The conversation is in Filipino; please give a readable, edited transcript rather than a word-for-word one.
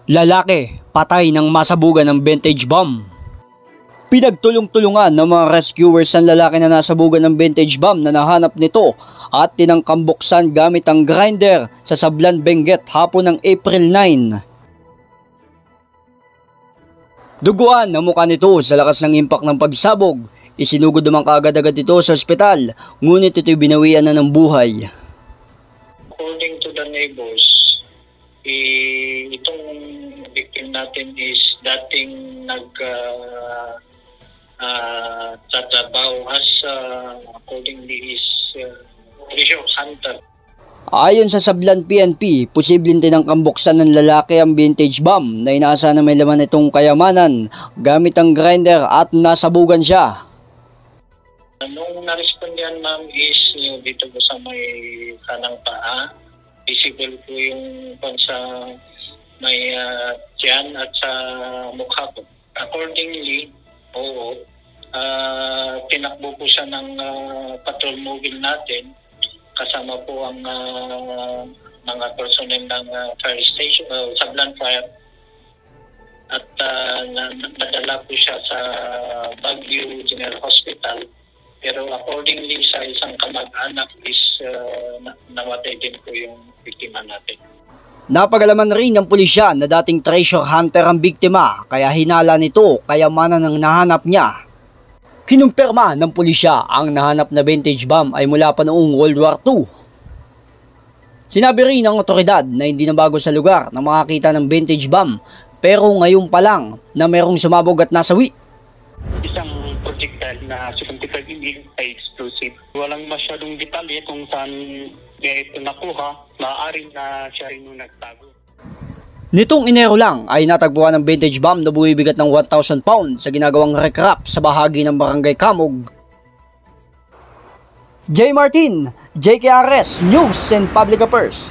Lalaki, patay ng masabugan ng vintage bomb. Pinagtulong-tulungan ng mga rescuers ang lalaki na nasabugan ng vintage bomb na nahanap nito at tinangkang buksan gamit ang grinder sa Sablan, Benguet hapon ng April 9. Duguan ang mukha nito sa lakas ng impact ng pagsabog. Isinugod naman kaagad-agad ito sa ospital, ngunit ito'y binawian na ng buhay. According to the neighbors, itong victim natin is dating nagtatrabaho as accordingly is treasure hunter. Ayon sa Sablan PNP, posibleng tinangkang buksan ng lalaki ang vintage bomb na inaasahan na may laman itong kayamanan gamit ang grinder at nasabugan siya. Nung narespondihan ma'am is yung dito po sa may kanang paa, visible po yung sa may tiyan at sa mukha po. Accordingly, tinakbo po siya ng patrol mobile natin kasama po ang mga personnel ng fire station, Sablan Fire, at nadala po siya sa Baguio General Hospital. Pero accordingly sa isang kamag-anak is namatay din po yung biktima natin. Napagalaman rin ng pulisya na dating treasure hunter ang biktima kaya hinala nito kayamanan ng nahanap niya. Kinumpirma ng pulisya ang nahanap na vintage bomb ay mula pa noong World War II. Sinabi rin ng otoridad na hindi na bago sa lugar na makakita ng vintage bomb pero ngayon pa lang na mayroong sumabog at nasawi. Isang projectile na 75 mm ay explosive. Walang masyadong detalye kung saan ito nakuha. Maaaring na siya rin nung nagtago. Nitong Enero lang ay natagpuan ng vintage bomb na bumibigat ng 1,000 pounds sa ginagawang recrap sa bahagi ng Barangay Kamog. J. Martin, JKRS News and Public Affairs.